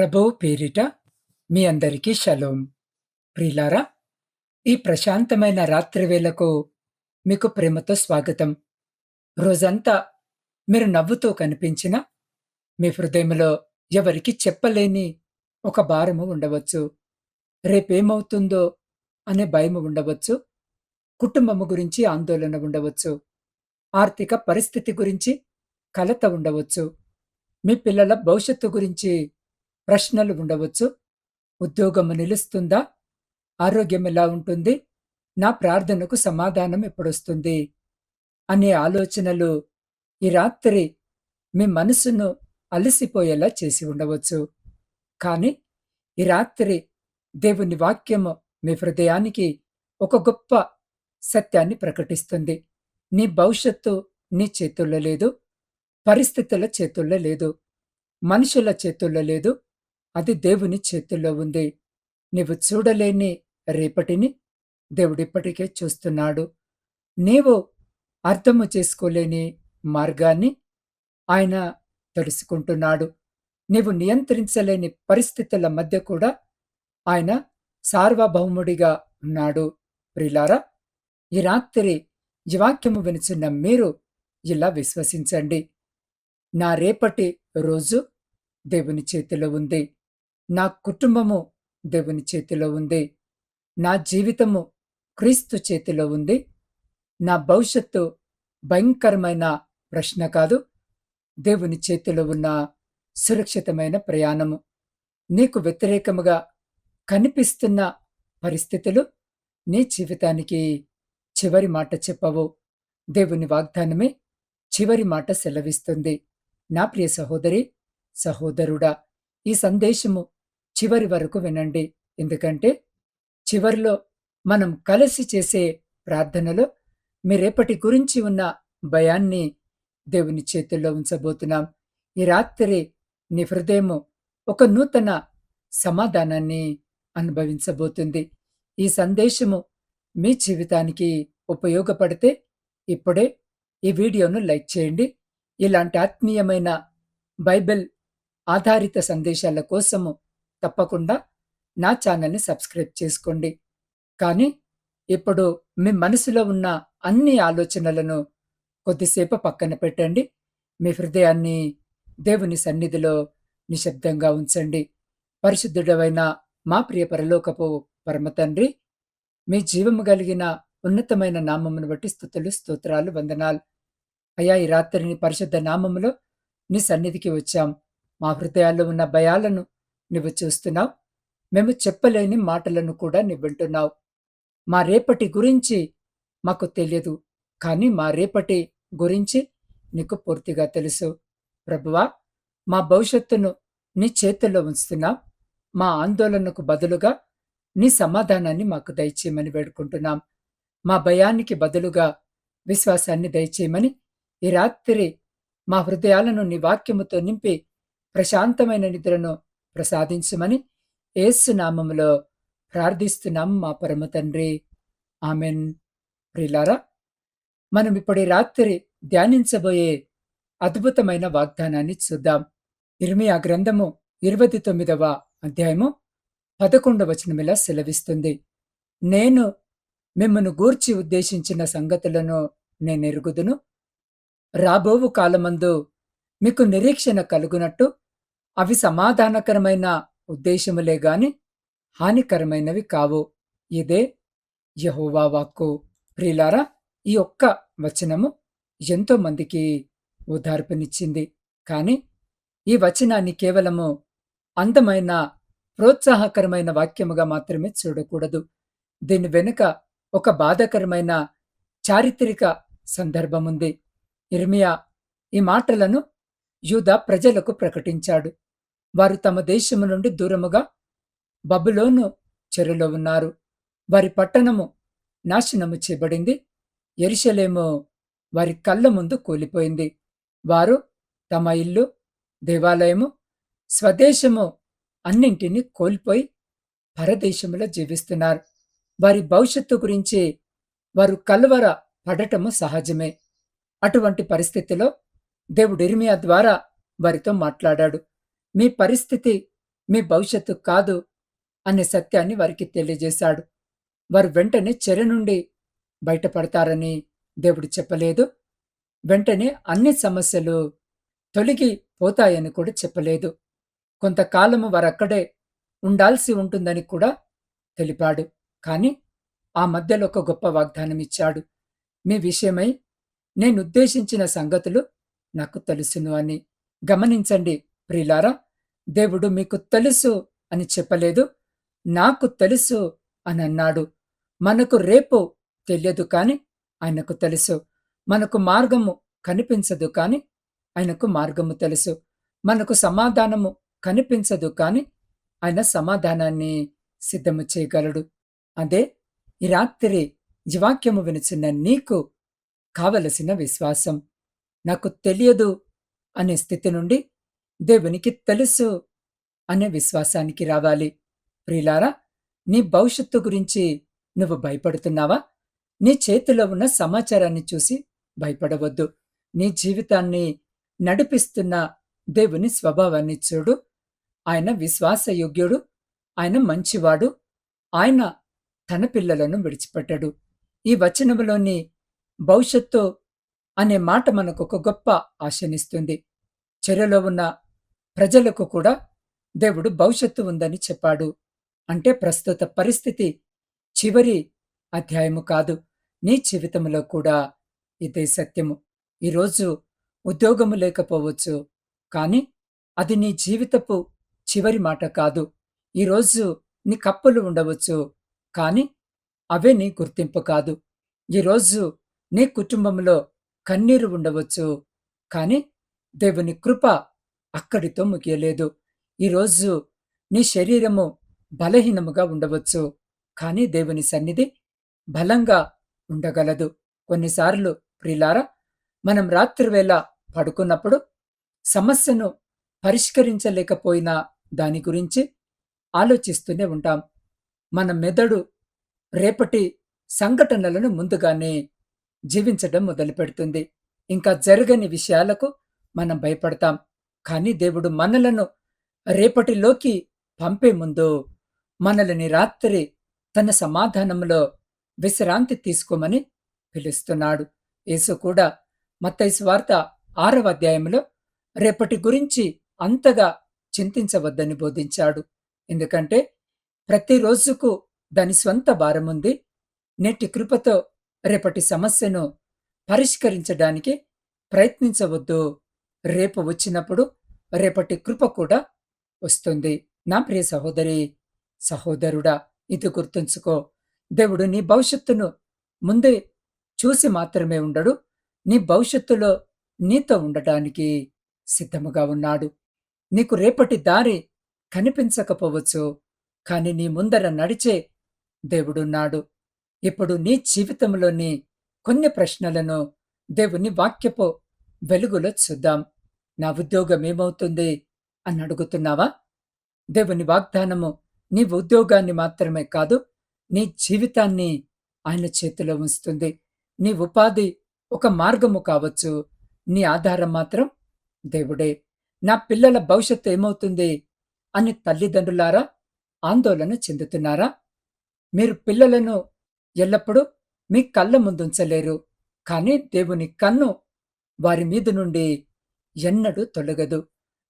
ప్రభువు పేరిట మీ అందరికీ షలోం. ప్రియులారా, ఈ ప్రశాంతమైన రాత్రి వేళకు మీకు ప్రేమతో స్వాగతం. రోజంతా మీరు నవ్వుతూ కనిపించినా, మీ హృదయంలో ఎవరికీ చెప్పలేని ఒక భారము ఉండవచ్చు. రేపేమవుతుందో అనే భయము ఉండవచ్చు. కుటుంబము గురించి ఆందోళన ఉండవచ్చు. ఆర్థిక పరిస్థితి గురించి కలత ఉండవచ్చు. మీ పిల్లల భవిష్యత్తు గురించి ప్రశ్నలు ఉండవచ్చు. ఉద్యోగము నిలుస్తుందా? ఆరోగ్యం ఎలా ఉంటుంది? నా ప్రార్థనకు సమాధానం ఎప్పుడొస్తుంది? అనే ఆలోచనలు ఈ రాత్రి మీ మనసును అలసిపోయేలా చేసి ఉండవచ్చు. కానీ ఈ రాత్రి దేవుని వాక్యము మీ హృదయానికి ఒక గొప్ప సత్యాన్ని ప్రకటిస్తుంది. నీ భవిష్యత్తు నీ చేతుల్లో లేదు. పరిస్థితుల చేతుల్లో లేదు. మనుషుల చేతుల్లో లేదు. అది దేవుని చేతుల్లో ఉంది. నీవు చూడలేని రేపటిని దేవుడిప్పటికే చూస్తున్నాడు. నీవు అర్థము చేసుకోలేని మార్గాన్ని ఆయన తెలుసుకుంటున్నాడు. నీవు నియంత్రించలేని పరిస్థితుల మధ్య కూడా ఆయన సార్వభౌముడిగా ఉన్నాడు. ప్రియులారా, ఈ రాత్రి ఈ వాక్యము వినుచున్న మీరు ఇలా విశ్వసించండి. నా రేపటి రోజు దేవుని చేతిలో ఉంది. నా కుటుంబము దేవుని చేతిలో ఉంది. నా జీవితము క్రీస్తు చేతిలో ఉంది. నా భవిష్యత్తు భయంకరమైన ప్రశ్న కాదు, దేవుని చేతిలో ఉన్న సురక్షితమైన ప్రయాణము. నీకు వ్యతిరేకముగా కనిపిస్తున్న పరిస్థితులు నీ జీవితానికి చివరి మాట చెప్పవు. దేవుని వాగ్దానమే చివరి మాట సెలవిస్తుంది. నా ప్రియ సహోదరి, సహోదరుడా, ఈ సందేశము చివరి వరకు వినండి. ఎందుకంటే చివరిలో మనం కలిసి చేసే ప్రార్థనలో మీ రేపటి గురించి ఉన్న భయాన్ని దేవుని చేతుల్లో ఉంచబోతున్నాం. ఈ రాత్రి నీ హృదయము ఒక నూతన సమాధానాన్ని అనుభవించబోతుంది. ఈ సందేశము మీ జీవితానికి ఉపయోగపడితే ఇప్పుడే ఈ వీడియోను లైక్ చేయండి. ఇలాంటి ఆత్మీయమైన బైబిల్ ఆధారిత సందేశాల కోసము తప్పకుండా నా ఛానల్ని సబ్స్క్రైబ్ చేసుకోండి. కానీ ఇప్పుడు మీ మనసులో ఉన్న అన్ని ఆలోచనలను కొద్దిసేపు పక్కన పెట్టండి. మీ హృదయాన్ని దేవుని సన్నిధిలో నిశ్శబ్దంగా ఉంచండి. పరిశుద్ధుడవైన మా ప్రియ పరలోకపు పరమ తండ్రి, మీ జీవము కలిగిన ఉన్నతమైన నామమును బట్టి స్తుతులు, స్తోత్రాలు, వందనాలు. అయ్యా, ఈ రాత్రిని పరిశుద్ధ నామములో నీ సన్నిధికి వచ్చాం. మా హృదయాల్లో ఉన్న భయాలను నువ్వు చూస్తున్నావు. మేము చెప్పలేని మాటలను కూడా నువ్వు వింటున్నావు. మా రేపటి గురించి మాకు తెలియదు, కానీ మా రేపటి గురించి నీకు పూర్తిగా తెలుసు. ప్రభువా, మా భవిష్యత్తును నీ చేతుల్లో ఉంచుతున్నాం. మా ఆందోళనకు బదులుగా నీ సమాధానాన్ని మాకు దయచేయమని వేడుకుంటున్నాం. మా భయానికి బదులుగా విశ్వాసాన్ని దయచేయమని ఈ రాత్రి మా హృదయాలను నీ వాక్యముతో నింపి ప్రశాంతమైన నిద్రను ప్రసాదించమని యేసు నామములో ప్రార్థిస్తున్నాం మా పరమ తండ్రి. ఆమెన్. ప్రియులారా, మనం ఇప్పుడు ఈ రాత్రి ధ్యానించబోయే అద్భుతమైన వాగ్దానాన్ని చూద్దాం. ఇర్మీయా గ్రంథము 29వ అధ్యాయము 11వ వచనం ఇలా సెలవిస్తుంది. నేను మిమ్మను గూర్చి ఉద్దేశించిన సంగతులను నేనెరుగుదును. రాబోవు కాలమందు మీకు నిరీక్షణ కలుగునట్టు అవి సమాధానకరమైన ఉద్దేశములే గాని హానికరమైనవి కావు. ఇదే యెహోవా వాక్కు. ప్రియులారా, ఈ ఒక్క వచనము ఎంతో మందికి ఓదార్పునిచ్చింది. కానీ ఈ వచనాన్ని కేవలము అందమైన ప్రోత్సాహకరమైన వాక్యముగా మాత్రమే చూడకూడదు. దీని వెనుక ఒక బాధాకరమైన చారిత్రక సందర్భముంది. ఇర్మీయా ఈ మాటలను యూదా ప్రజలకు ప్రకటించాడు. వారు తమ దేశము నుండి దూరముగా బబులోను చెరలో ఉన్నారు. వారి పట్టణము నాశనము చేయబడింది. యెరూషలేము వారి కళ్ళ ముందు కూలిపోయింది. వారు తమ ఇల్లు, దేవాలయము, స్వదేశము అన్నింటినీ కోల్పోయి పరదేశములో జీవిస్తున్నారు. వారి భవిష్యత్తు గురించి వారు కలవర పడటము సహజమే. అటువంటి పరిస్థితిలో దేవుడు ఇర్మీయా ద్వారా వారితో మాట్లాడాడు. మీ పరిస్థితి మీ భవిష్యత్తు కాదు అనే సత్యాన్ని వారికి తెలియజేశాడు. వారు వెంటనే చెర నుండి బయటపడతారని దేవుడు చెప్పలేదు. వెంటనే అన్ని సమస్యలు తొలగి పోతాయని కూడా చెప్పలేదు. కొంతకాలము వారక్కడే ఉండాల్సి ఉంటుందని కూడా తెలిపాడు. కానీ ఆ మధ్యలో ఒక గొప్ప వాగ్దానం ఇచ్చాడు. మీ విషయమై నేనుద్దేశించిన సంగతులు నాకు తెలుసును అని. గమనించండి ప్రియులారా, దేవుడు మీకు తెలుసు అని చెప్పలేదు, నాకు తెలుసు అని అన్నాడు. మనకు రేపు తెలియదు కాని ఆయనకు తెలుసు. మనకు మార్గము కనిపించదు కాని ఆయనకు మార్గము తెలుసు. మనకు సమాధానము కనిపించదు కాని ఆయన సమాధానాన్ని సిద్ధము చేయగలడు. అదే ఈ రాత్రి ఈ వాక్యము వినుచున్న నీకు కావలసిన విశ్వాసం. నాకు తెలియదు అనే స్థితి నుండి దేవునికి తెలుసు అనే విశ్వాసానికి రావాలి. ప్రియులారా, నీ భవిష్యత్తు గురించి నువ్వు భయపడుతున్నావా? నీ చేతిలో ఉన్న సమాచారాన్ని చూసి భయపడవద్దు. నీ జీవితాన్ని నడిపిస్తున్న దేవుని స్వభావాన్ని చూడు. ఆయన విశ్వాసయోగ్యుడు, ఆయన మంచివాడు, ఆయన తన పిల్లలను విడిచిపెట్టడు. ఈ వచనములోని భవిష్యత్తు అనే మాట మనకు ఒక గొప్ప ఆశనిస్తుంది. చెరలో ఉన్న ప్రజలకు కూడా దేవుడు భవిష్యత్తు ఉందని చెప్పాడు. అంటే ప్రస్తుత పరిస్థితి చివరి అధ్యాయము కాదు, నీ జీవితంలో కూడా ఇదే సత్యము. ఈరోజు ఉద్యోగము లేకపోవచ్చు, కానీ అది నీ జీవితపు చివరి మాట కాదు. ఈరోజు నీ కప్పులు ఉండవచ్చు, కానీ అవే నీ గుర్తింపు కాదు. ఈరోజు నీ కుటుంబంలో కన్నీరు ఉండవచ్చు, కానీ దేవుని కృప అక్కడితో ముగియలేదు. ఈరోజు నీ శరీరము బలహీనముగా ఉండవచ్చు, కానీ దేవుని సన్నిధి బలంగా ఉండగలదు. కొన్నిసార్లు ప్రియులారా, మనం రాత్రివేళ పడుకున్నప్పుడు సమస్యను పరిష్కరించలేకపోయినా దాని గురించి ఆలోచిస్తూనే ఉంటాం. మన మెదడు రేపటి సంఘటనలను ముందుగానే జీవించడం మొదలుపెడుతుంది. ఇంకా జరగని విషయాలకు మనం భయపడతాం. కానీ దేవుడు మనలను రేపటిలోకి పంపే ముందు మనల్ని రాత్రి తన సమాధానంలో విశ్రాంతి తీసుకోమని పిలుస్తున్నాడు. యేసు కూడా మత్తయి సువార్త 6వ అధ్యాయంలో రేపటి గురించి అంతగా చింతించవద్దని బోధించాడు. ఎందుకంటే ప్రతి రోజుకు దాని స్వంత భారముంది. నేటి కృపతో రేపటి సమస్యను పరిష్కరించడానికి ప్రయత్నించవద్దు. రేపు వచ్చినప్పుడు రేపటి కృప కూడా వస్తుంది. నా ప్రియ సహోదరి, సహోదరుడా, ఇది గుర్తుంచుకో. దేవుడు నీ భవిష్యత్తును ముందే చూసి మాత్రమే ఉండడు, నీ భవిష్యత్తులో నీతో ఉండటానికి సిద్ధముగా ఉన్నాడు. నీకు రేపటి దారి కనిపించకపోవచ్చు, కాని నీ ముందర నడిచే దేవుడున్నాడు. ఇప్పుడు నీ జీవితంలోని కొన్ని ప్రశ్నలను దేవుని వాక్యపు వెలుగులో చూద్దాం. నా ఉద్యోగం ఏమవుతుంది అని అడుగుతున్నావా? దేవుని వాగ్దానము నీ ఉద్యోగాన్ని మాత్రమే కాదు, నీ జీవితాన్ని ఆయన చేతిలో ఉంచుతుంది. నీ ఉపాధి ఒక మార్గము కావచ్చు, నీ ఆధారం మాత్రం దేవుడే. నా పిల్లల భవిష్యత్తు ఏమవుతుంది అని తల్లిదండ్రులారా ఆందోళన చెందుతున్నారా? మీరు పిల్లలను ఎల్లప్పుడూ మీ కళ్ళ ముందుంచలేరు, కానీ దేవుని కన్ను వారి మీద నుండి ఎన్నడూ తొలగదు.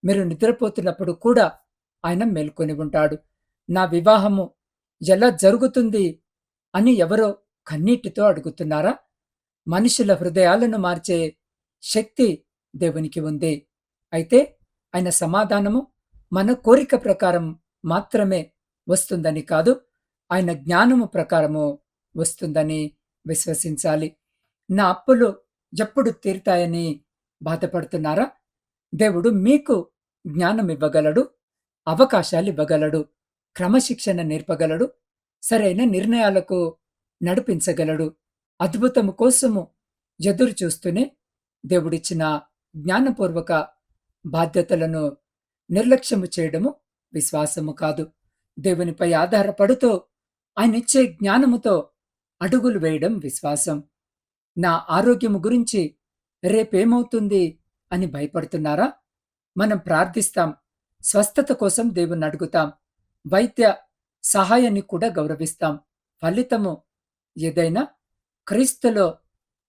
మీరు నిద్రపోతున్నప్పుడు కూడా ఆయన మేల్కొని ఉంటాడు. నా వివాహము ఎలా జరుగుతుంది అని ఎవరో కన్నీటితో అడుగుతున్నారా? మనుషుల హృదయాలను మార్చే శక్తి దేవునికి ఉంది. అయితే ఆయన సమాధానము మన కోరిక ప్రకారం మాత్రమే వస్తుందని కాదు, ఆయన జ్ఞానము ప్రకారము వస్తుందని విశ్వసించాలి. నా అప్పులు ఎప్పుడు తీరుతాయని బాధపడుతున్నారా? దేవుడు మీకు జ్ఞానం ఇవ్వగలడు, అవకాశాలు ఇవ్వగలడు, క్రమశిక్షణ నేర్పగలడు, సరైన నిర్ణయాలకు నడిపించగలడు. అద్భుతము కోసము ఎదురు చూస్తూనే దేవుడిచ్చిన జ్ఞానపూర్వక బాధ్యతలను నిర్లక్ష్యము చేయడము విశ్వాసము కాదు. దేవునిపై ఆధారపడుతూ ఆయనిచ్చే జ్ఞానముతో అడుగులు వేయడం విశ్వాసం. నా ఆరోగ్యము గురించి రేపేమవుతుంది అని భయపడుతున్నారా? మనం ప్రార్థిస్తాం, స్వస్థత కోసం దేవుణ్ణి అడుగుతాం. వైద్య సహాయాన్ని కూడా గౌరవిస్తాం. ఫలితము ఏదైనా క్రీస్తులో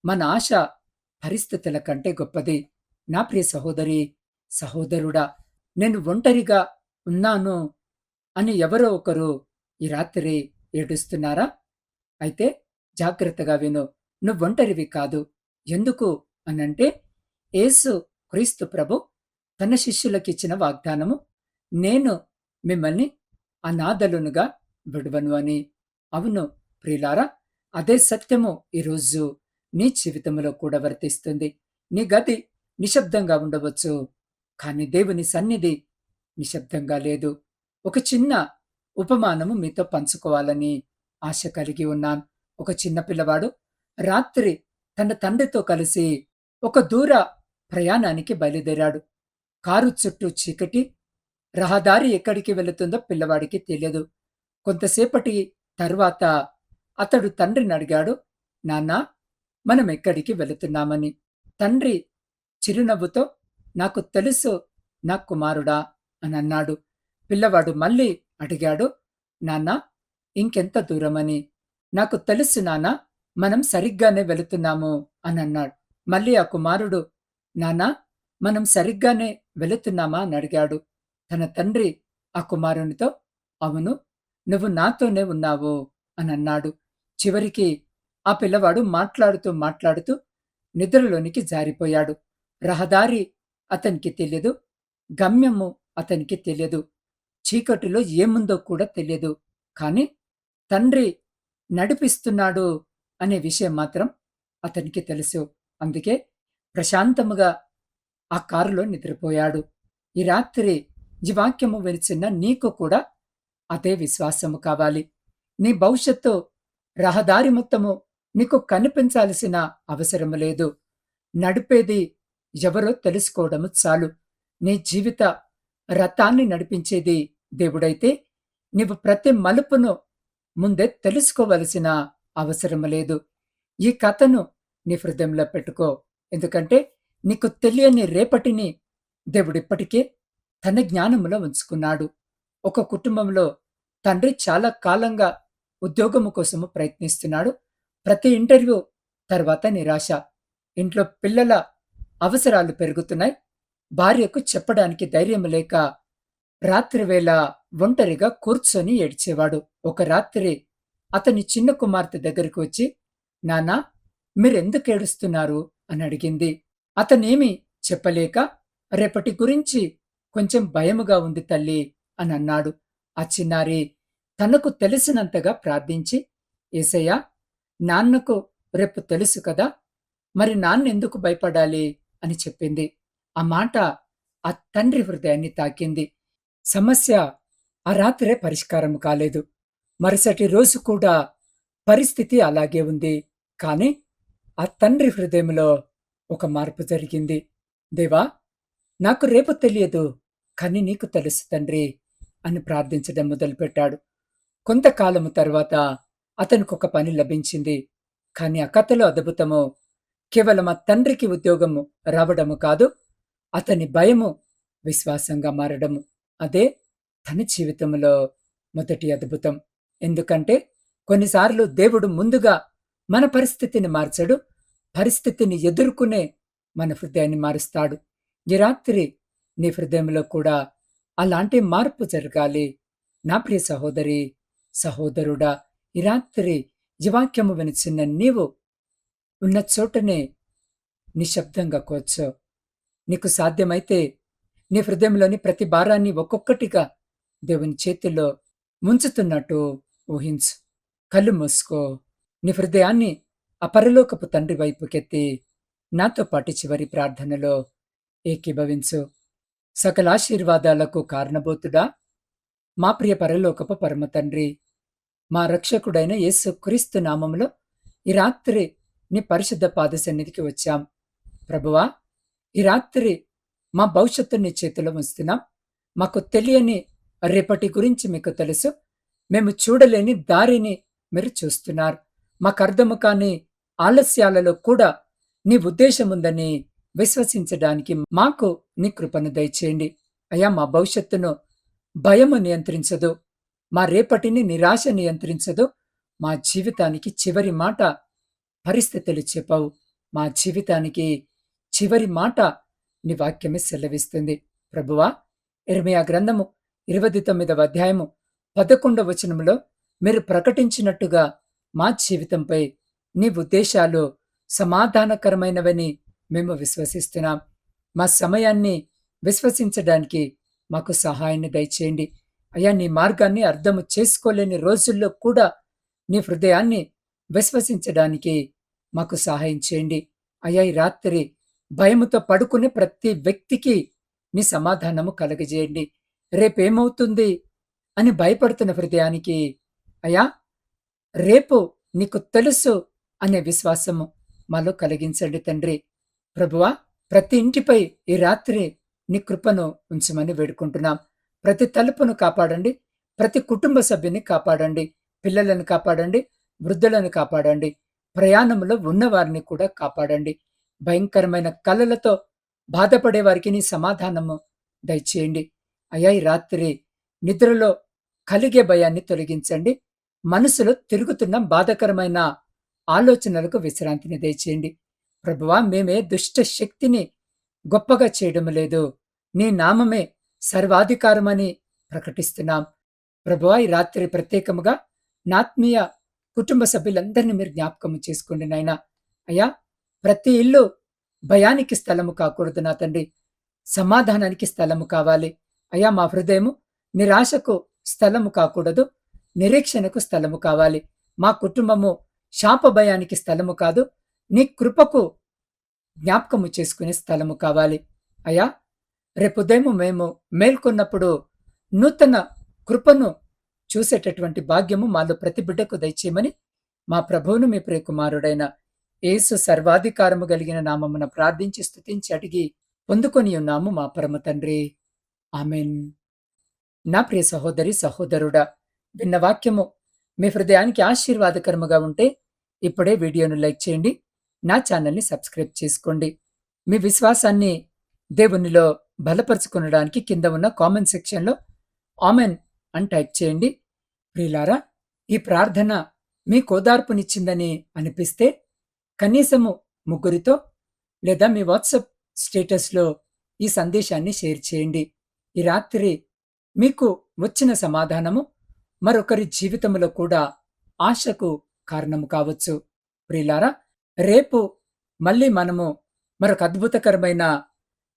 మన ఆశ పరిస్థితుల కంటే గొప్పది. నా ప్రియ సహోదరి, సహోదరుడా, నేను ఒంటరిగా ఉన్నాను అని ఎవరో ఒకరు ఈ రాత్రి ఏడుస్తున్నారా? అయితే జాగ్రత్తగా విను. నువ్వొంటరివి కాదు. ఎందుకు అనంటే, యేసు క్రీస్తు ప్రభు తన శిష్యులకిచ్చిన వాగ్దానము, నేను మిమ్మల్ని అనాథలునుగా విడువను అని. అవును ప్రియులారా, అదే సత్యము ఈరోజు నీ జీవితంలో కూడా వర్తిస్తుంది. నీ గది నిశ్శబ్దంగా ఉండవచ్చు, కానీ దేవుని సన్నిధి నిశ్శబ్దంగా లేదు. ఒక చిన్న ఉపమానము మీతో పంచుకోవాలని ఆశ కలిగి ఉన్నాను. ఒక చిన్న పిల్లవాడు రాత్రి తన తండ్రితో కలిసి ఒక దూర ప్రయాణానికి బయలుదేరాడు. కారు చుట్టూ చీకటి, రహదారి ఎక్కడికి వెళుతుందో పిల్లవాడికి తెలియదు. కొంతసేపటి తర్వాత అతడు తండ్రిని అడిగాడు, నాన్నా, మనం ఎక్కడికి వెళుతున్నామని. తండ్రి చిరునవ్వుతో, నాకు తెలుసు నా కుమారుడా అని అన్నాడు. పిల్లవాడు మళ్ళీ అడిగాడు, నాన్నా, ఇంకెంత దూరమని. నాకు తెలుసు నాన్నా, మనం సరిగ్గానే వెళుతున్నాము అని అన్నాడు. మళ్ళీ ఆ కుమారుడు, నాన్నా, మనం సరిగ్గానే వెళుతున్నామా అని అడిగాడు. తన తండ్రి ఆ కుమారునితో, అవును, నువ్వు నాతోనే ఉన్నావు అని అన్నాడు. చివరికి ఆ పిల్లవాడు మాట్లాడుతూ నిద్రలోనికి జారిపోయాడు. రహదారి అతనికి తెలియదు, గమ్యము అతనికి తెలియదు, చీకటిలో ఏముందో కూడా తెలియదు. కాని తండ్రి నడిపిస్తున్నాడు అనే విషయం మాత్రం అతనికి తెలుసు. అందుకే ప్రశాంతముగా ఆ కారులో నిద్రపోయాడు. ఈ రాత్రి ఈ వాక్యము వినిచిన నీకు కూడా అదే విశ్వాసము కావాలి. నీ భవిష్యత్తు రహదారి మొత్తము నీకు కనిపించాల్సిన అవసరము లేదు. నడిపేది ఎవరో తెలుసుకోవడము చాలు. నీ జీవిత రథాన్ని నడిపించేది దేవుడైతే నీవు ప్రతి మలుపును ముందే తెలుసుకోవలసిన అవసరం లేదు. ఈ కథను నీ హృదయంలో పెట్టుకో. ఎందుకంటే నీకు తెలియని రేపటిని దేవుడిప్పటికే తన జ్ఞానములో ఉంచుకున్నాడు. ఒక కుటుంబంలో తండ్రి చాలా కాలంగా ఉద్యోగము కోసము ప్రయత్నిస్తున్నాడు. ప్రతి ఇంటర్వ్యూ తర్వాత నిరాశ. ఇంట్లో పిల్లల అవసరాలు పెరుగుతున్నాయి. భార్యకు చెప్పడానికి ధైర్యం లేక రాత్రివేళ ఒంటరిగా కూర్చొని ఏడ్చేవాడు. ఒక రాత్రి అతని చిన్న కుమార్తె దగ్గరికి వచ్చి, నాన్నా, మీరెందుకేడుస్తున్నారు అని అడిగింది. అతనేమి చెప్పలేక, రేపటి గురించి కొంచెం భయముగా ఉంది తల్లి అని అన్నాడు. ఆ చిన్నారి తనకు తెలిసినంతగా ప్రార్థించి, యేసయ్యా, నాన్నకు రేపు తెలుసు కదా, మరి నాన్నెందుకు భయపడాలి అని చెప్పింది. ఆ మాట ఆ తండ్రి హృదయాన్ని తాకింది. సమస్య ఆ రాత్రే పరిష్కారం కాలేదు. మరుసటి రోజు కూడా పరిస్థితి అలాగే ఉంది. కాని ఆ తండ్రి హృదయంలో ఒక మార్పు జరిగింది. దేవా, నాకు రేపు తెలియదు, కాని నీకు తెలుసు తండ్రి అని ప్రార్థించడం మొదలుపెట్టాడు. కొంతకాలము తర్వాత అతనికొక పని లభించింది. కాని ఆ కథలో అద్భుతము కేవలం ఆ తండ్రికి ఉద్యోగము రావడము కాదు, అతని భయము విశ్వాసంగా మారడము. అదే తన జీవితంలో మొదటి అద్భుతం. ఎందుకంటే కొన్నిసార్లు దేవుడు ముందుగా మన పరిస్థితిని మార్చడు, పరిస్థితిని ఎదుర్కొనే మన హృదయాన్ని మారుస్తాడు. ఈ రాత్రి నీ హృదయంలో కూడా అలాంటి మార్పు జరగాలి. నా ప్రియ సహోదరి, సహోదరుడా, ఈ రాత్రి ఈ వాక్యము వినిచిన్న నీవు ఉన్న చోటనే నిశ్శబ్దంగా కూర్చో. నీకు సాధ్యమైతే నీ హృదయంలోని ప్రతి భారాన్ని ఒక్కొక్కటిగా దేవుని చేతిలో ముంచుతున్నట్టు ఊహించు. కళ్ళు మూసుకో. నీ హృదయాన్ని ఆ పరలోకపు తండ్రి వైపుకెత్తి నాతో పాటు చివరి ప్రార్థనలో ఏకీభవించు. సకల ఆశీర్వాదాలకు కారణభూతుడా, మా ప్రియ పరలోకపు పరమ తండ్రి, మా రక్షకుడైన యేసు క్రీస్తు నామములో ఈ రాత్రి నీ పరిశుద్ధ పాద సన్నిధికి వచ్చాం. ప్రభువా, ఈ రాత్రి మా భవిష్యత్తు నీ చేతిలో ఉంచుతున్నాం. మాకు తెలియని రేపటి గురించి మీకు తెలుసు. మేము చూడలేని దారిని మీరు చూస్తున్నారు. మాకు అర్థము కాని ఆలస్యాలలో కూడా నీ ఉద్దేశముందని విశ్వసించడానికి మాకు నీ కృపను దయచేయండి. అయ్యా, మా భవిష్యత్తును భయము నియంత్రించదు. మా రేపటిని నిరాశ నియంత్రించదు. మా జీవితానికి చివరి మాట పరిస్థితులు చెప్పవు. మా జీవితానికి చివరి మాట నీ వాక్యమే సెలవిస్తుంది. ప్రభువా, ఇర్మియా గ్రంథము 29వ అధ్యాయము 11వ వచనంలో మీరు ప్రకటించినట్టుగా మా జీవితంపై నీ ఉద్దేశాలు సమాధానకరమైనవని మేము విశ్వసిస్తున్నాం. మా సమయాన్ని విశ్వసించడానికి మాకు సహాయాన్ని దయచేయండి. అయ్యా, నీ మార్గాన్ని అర్థము చేసుకోలేని రోజుల్లో కూడా నీ హృదయాన్ని విశ్వసించడానికి మాకు సహాయం చేయండి. అయ్యా, ఈ రాత్రి భయముతో పడుకునే ప్రతి వ్యక్తికి నీ సమాధానము కలగజేయండి. రేపేమవుతుంది అని భయపడుతున్న హృదయానికి అయ్యా, రేపు నీకు తెలుసు అనే విశ్వాసము మాలో కలిగించండి తండ్రి. ప్రభువా, ప్రతి ఇంటిపై ఈ రాత్రి నీ కృపను ఉంచమని వేడుకుంటున్నాం. ప్రతి తలుపును కాపాడండి. ప్రతి కుటుంబ సభ్యుని కాపాడండి. పిల్లలను కాపాడండి. వృద్ధులను కాపాడండి. ప్రయాణంలో ఉన్నవారిని కూడా కాపాడండి. భయంకరమైన కలలతో బాధపడే వారికి నీ సమాధానము దయచేయండి. అయ్యా, ఈ రాత్రి నిద్రలో కలిగే భయాన్ని తొలగించండి. మనసులో తిరుగుతున్న బాధకరమైన ఆలోచనలకు విశ్రాంతిని దయచేయండి. ప్రభువా, మేమే దుష్ట శక్తిని గొప్పగా చేయడం లేదు. నీ నామమే సర్వాధికారమని ప్రకటిస్తున్నాం. ప్రభువా, ఈ రాత్రి ప్రత్యేకముగా నాత్మీయ కుటుంబ సభ్యులందరినీ మీరు జ్ఞాపకం చేసుకోండి నాయనా. అయ్యా, ప్రతి ఇల్లు భయానికి స్థలము కాకూడదు నా తండ్రి. సమాధానానికి స్థలము కావాలి. అయ్యా, మా హృదయము నిరాశకు స్థలము కాకూడదు. నిరీక్షణకు స్థలము కావాలి. మా కుటుంబము శాప భయానికి స్థలము కాదు, నీ కృపకు జ్ఞాపకము చేసుకునే స్థలము కావాలి. అయ్యా, రేపు ఉదయం మేము మేల్కొన్నప్పుడు నూతన కృపను చూసేటటువంటి భాగ్యము మాలో ప్రతి బిడ్డకు దయచేయమని మా ప్రభువును మీ ప్రియకుమారుడైన యేసు సర్వాధికారము కలిగిన నామమున ప్రార్థించి స్తుతించి అడిగి పొందుకొని ఉన్నాము మా పరమ తండ్రి. ఆమెన్. నా ప్రియ సహోదరి సహోదరుడా, విన్న వాక్యము మీ హృదయానికి ఆశీర్వాదకరముగా ఉంటే ఇప్పుడే వీడియోను లైక్ చేయండి. నా ఛానల్ని సబ్స్క్రైబ్ చేసుకోండి. మీ విశ్వాసాన్ని దేవునిలో బలపరుచుకొనడానికి కింద ఉన్న కామెంట్ సెక్షన్లో ఆమెన్ అని టైప్ చేయండి. ప్రియులారా, ఈ ప్రార్థన మీకు ఓదార్పునిచ్చిందని అనిపిస్తే కనీసము ముగ్గురితో లేదా మీ వాట్సాప్ స్టేటస్లో ఈ సందేశాన్ని షేర్ చేయండి. ఈ రాత్రి మీకు వచ్చిన సమాధానము మరొకరి జీవితంలో కూడా ఆశకు కారణము కావచ్చు. ప్రియులారా, రేపు మళ్ళీ మనము మరొక అద్భుతకరమైన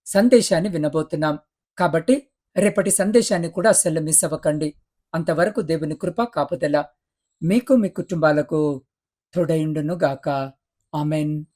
సందేశాన్ని వినబోతున్నాం. కాబట్టి రేపటి సందేశాన్ని కూడా అస్సలు మిస్ అవ్వకండి. అంతవరకు దేవుని కృప కాపుదల మీకు మీ కుటుంబాలకు తోడయుండును గాక. ఆమెన్.